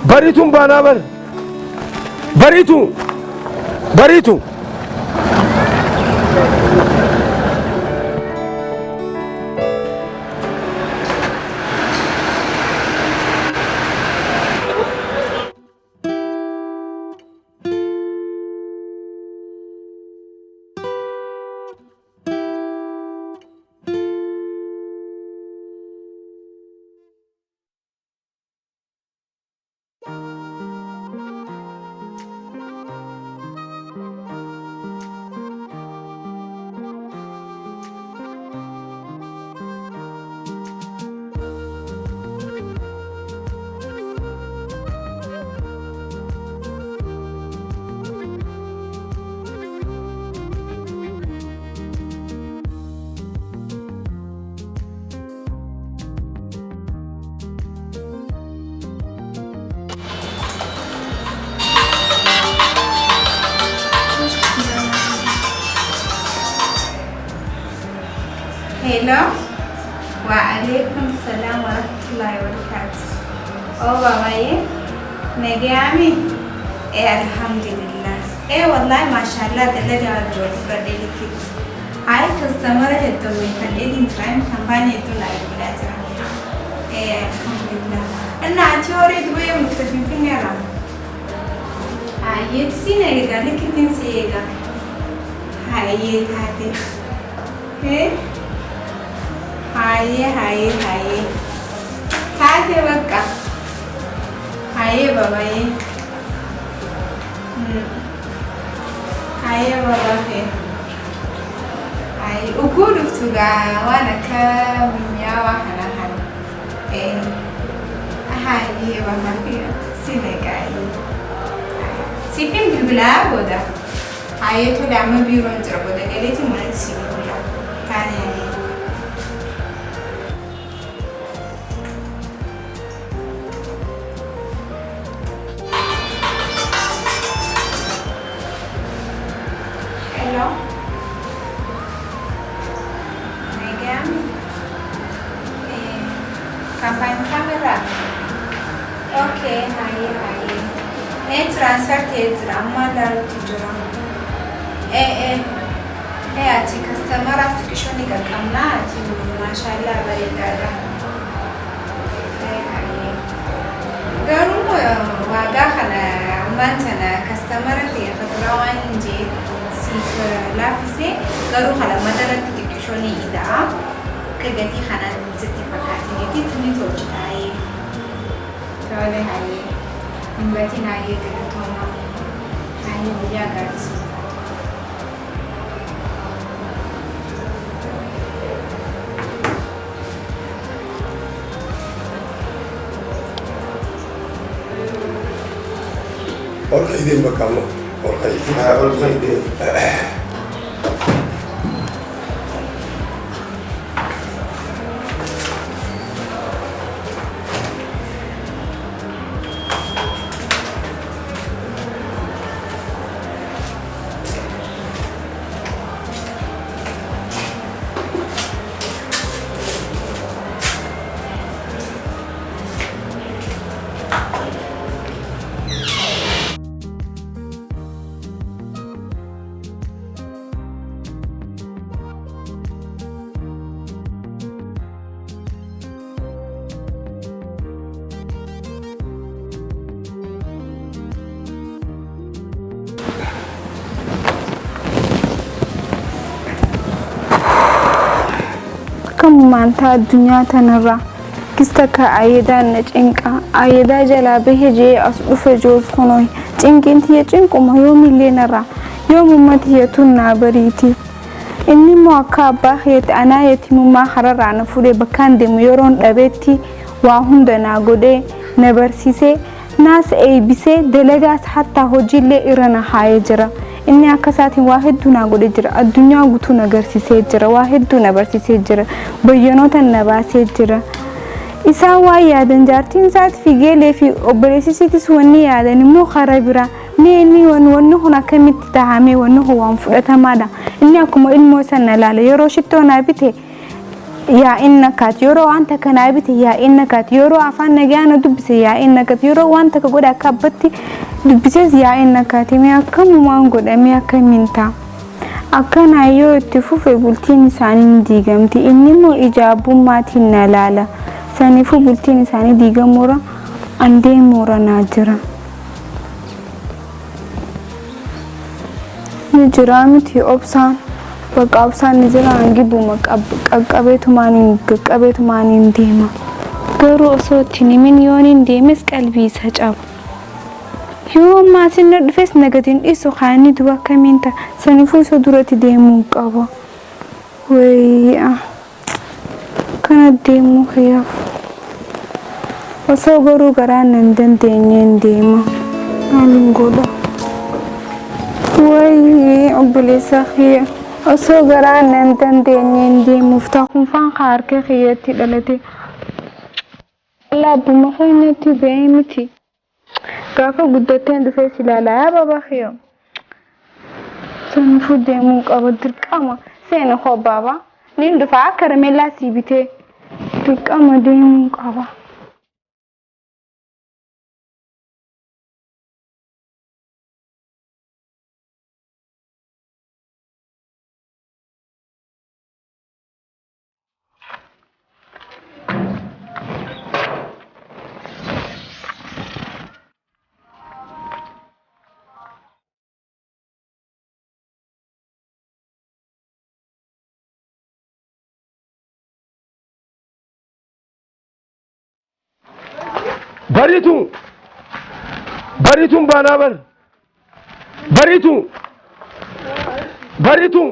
بريتون بانابر بريتو Hello, wa alaikum salam wa rahmatullahi wa barakatuh. Oh babaye, negami? Alhamdulillah. Wallahi mashallah dalaga ador fadeli kit. Hai customer hai to me fadeli trying company to like that. Alhamdulillah. Anna achore duwe mustafin finera. Ayet sinega likitin sega. Hayet hati. Haye Kate baka Haye babaye Haye baba fe Haye ukuru tuga wana ka myawa hanahan Haye baba fe sinegai Sipin bilbila boda Haye to dama biro njira boda galeti mwana tsinibula Kane Kampanye kamera. Okay, haye. Transfer tezra, amma daru tijura. Ati customer asikishoni kakamna ati mashallah baridara. Haye. Garu waga khana mantana customer te khadrawan je sif lafise garu khala madara tikishoni ida. Kagati khana certificate ti tuni tochtai tole haye imbati naye tetoma haye buja garis और खरीदें बकालो और खरीदें maanta adduunyaa tanarra kista ka ayadaan na cinqa ayadaa jalaa bahejee as dhufe joos kunoy cinqintiya cinquma yoomileenarra yoomummatiyya tunnaa bariiti inni immoo akka abbaa keeti anaa yetimummaa hararraa na fuudhee bakkaan deemu yeroon dhabeetti waa hunda naa godhee na barsiisee naas eebbisee dalagaas hattaa hojiillee irra na haayee jira. inni akka saatiin waa hedduu na godhe jira addunyaa guutuu na agarsiisee jira waa hedduu na barsiisee jira bayyanoota na baasee jira isaan waa yaadan jaartiin isaati figeelee fi obboleessisiitis wanni yaadan immoo karaa biraa mee inni wanni kun akkamitti tahamee wanni waan fudhatamaadha inni akkuma ilmoo sana laala yeroo shittoo naa bite yaa innakaat yeroo wanta kanaa bite yaa innakaat yeroo afaan nagaana dubbise yaa innakaat yeroo wanta ka godha akka abbatti dubbises yaa innakaat mee akkamumaan godhamee akkamiin ta'a akkana yoo itti fufe bultiin isaanii diigamti inni immoo ijaabummaatiin na laala saniifuu bultiin isaanii diigamuura andeemuura naa jira ni jira miti obsaan bakka obsaan ni jira hangibuma qaqqabeetumaan deema garuu osoo itti himin yooniin deemes qalbii isa caba yoo ammaa sinna dhufes nagatiin dhiisu kaanii duba akkamiin ta'a saniifuu isa duratti deemuu qaba wayyaa kana deemuu hiyyaaf osoo garuu garaan nan dandeenyeen deema maaliin godha wayii obboleessa kiyya osoo garaan nan dandeenyeen deemuuf taa'umfaan harka kiyyatti dhalate laabbuma keenyatti ba'ee miti gaafa guddatteen dhufee silaalaa yaa baba kiyya saniifuu deemuu qaba dirqama seena koo baaba nin dhufa akka rameellaa sii bitee dirqama deemuu qaba. Baritu banabar baritu baritu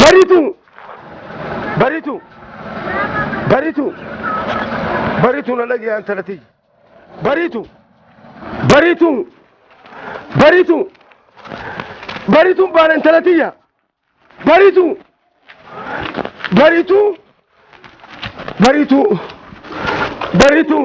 baritu baritu baritu baritu na lagi an talati baritu baritu baritu baritu banan talatiya baritu baritu baritu baritu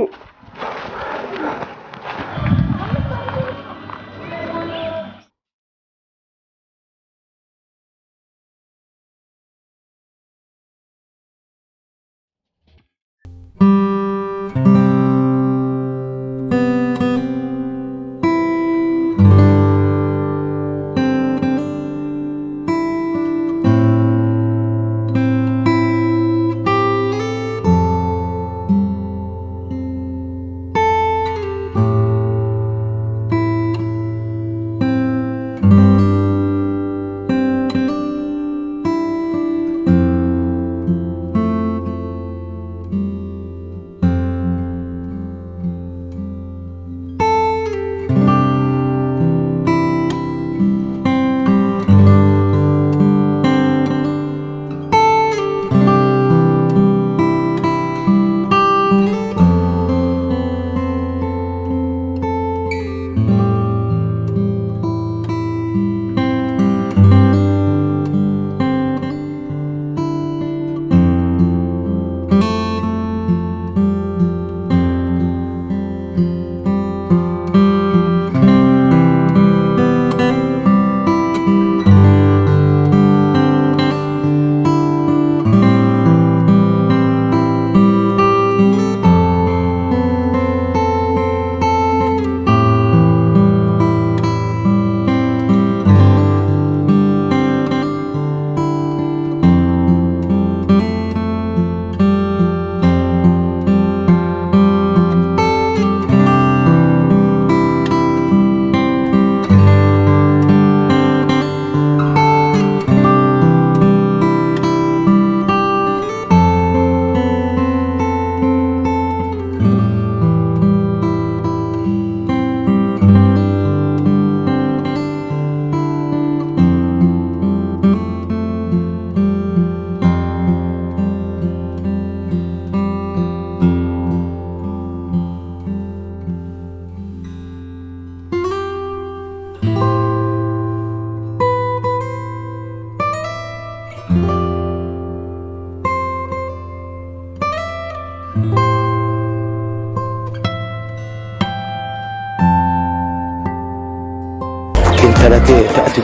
كنت تأتي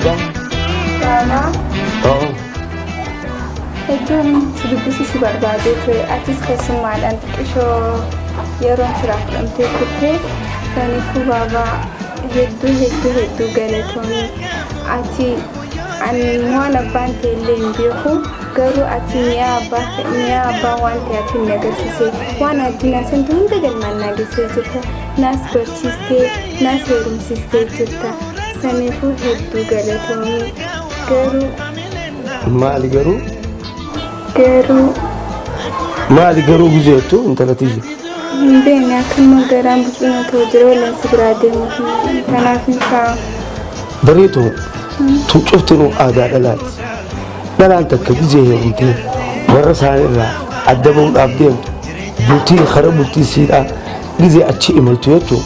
barbaada. Egaan sirbisi si barbaadee ture atis keessummaadhaan xiqqishoo yeroon siraaf fudhamtee turte saniifuu baabaa hedduu galatoomii ati waan abbaan ta'e illee hin beeku garuu ati mi'a abbaa waan ta'e ati hin agarsiise waan addunyaa sanatti hunda galmaan naageessee jirta naas barsiistee naas heerumsiistee jirta saniifuu hedduu galatoomii garuu maali garuu maali garuu gujeettu intalatiiji beekni akkanuma garaan bucina ta'u jira wallansi biraa deemu kanaaf isaa bareedu tun cuftinu aadaa dhalaati dhalaan takka gizee heerumtee warra isaanirraa adda bahuudhaaf deemtu bultii kara bultii siidhaa gizee achi imaltu jechuun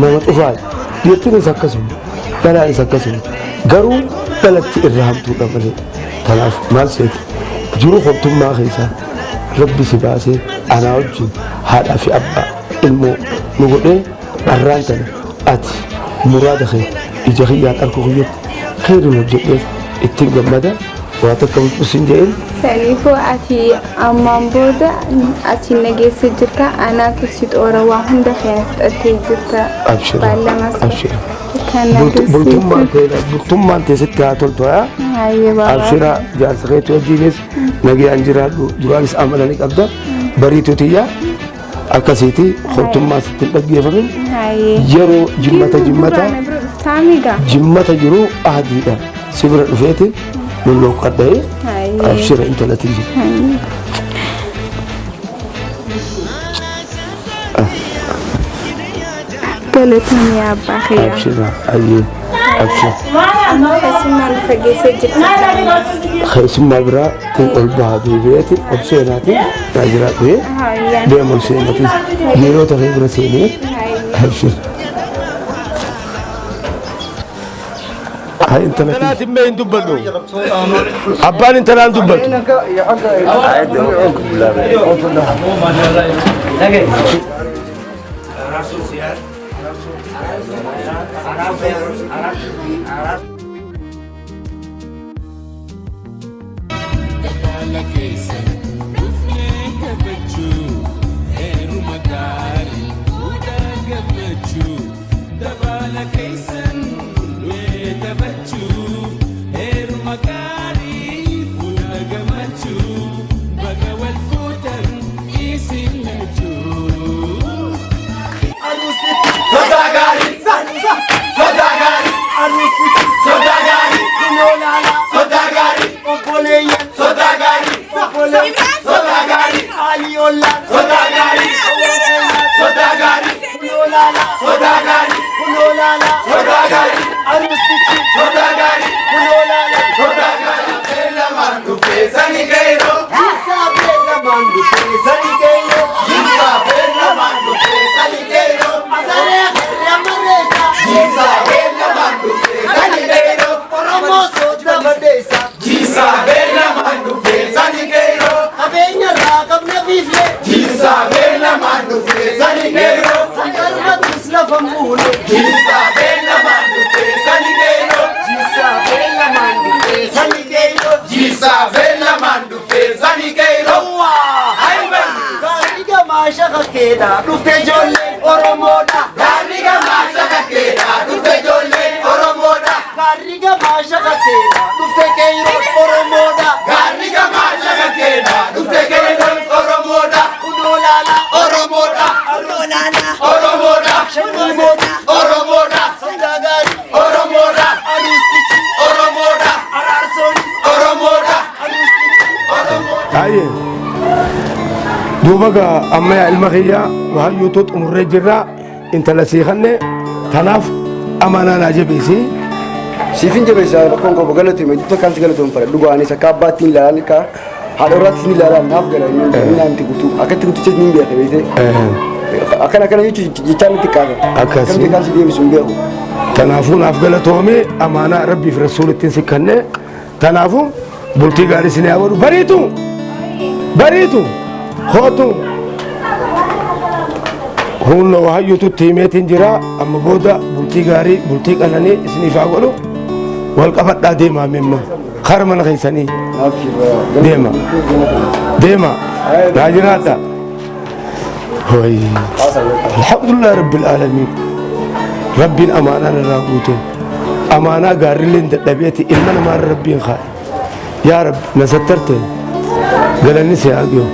nama cufaati dhiirtinis akkasuma dhalaanis akkasuma garuu dhalatti irraa hamtuudha malee kanaaf maal seeti jiru hobtummaa keessaa rabbi si baasee anaa wajjin haadhaa fi abbaa ilmoo nu godhee arraan tana ati muraada kee ija kiyyaan arku kiyyetti khairin hojjedheef ittiin gammada waa takka bulchuusin jedhin saniifuu ati ammaan booda ati nageessa jirta anaatu si xoora waa hunda keenya fudhattee jirta baallamaas bultummaan teessitti haa toltu haa abshira jaarsa keetti wajjiinis nagayaan jiraadhu duraanis amananii qabda bariitutiyyaa akkasiiti hobtummaa sitti hin dhaggeeffamin yeroo jimmata jiru ahadiidha si bira dhufeeti nulloo qadha'e abshira intalatii galatoomii abbaa kiyyaa abshira ayyee abshira keessummaan fageessee jirta keessummaa biraa kun ol bahaa deebi'eeti ol seenaati naa jiraadhu deema ol seenatis yeroo ta'e bira seenee abshira هاي انت لا تمين دبلو ابان انت لا دبل دوبا أما المخيا وهاي توت أمور جرا أنت لسيخنة تناف أمانة ناجبيسي سيفين جبيسا بكون كو بغلتي ما جبت كانت غلطون فرد دوغاني سكاباتين لالكا هادورات سني لالا ناف غلا من انت كنتو اكنت كنتو تشنين بيا بيتي اكن يجي يتامي تكاغا أكاسي كم كان سيدي مسمبيو تنافون أفضل تومي أمانة ربي في رسول التنسكنة تنافون بولتي غاري سني أولو بريتو خوتو هون وهاي توت تيميتين جرا أما بودا بولتي غاري بولتي كناني سني فاولو والقفت ديما مما خرمنا خيساني ديما ديما راجناتا هوي الحمد لله رب العالمين ربي أمانة لنا قوته أمانة قارلين دبيتي إلمنا ما ربي خاي يا رب نسترته قال النسي أقيو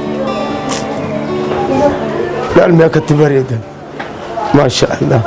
قال ما كتب ريدا ما شاء الله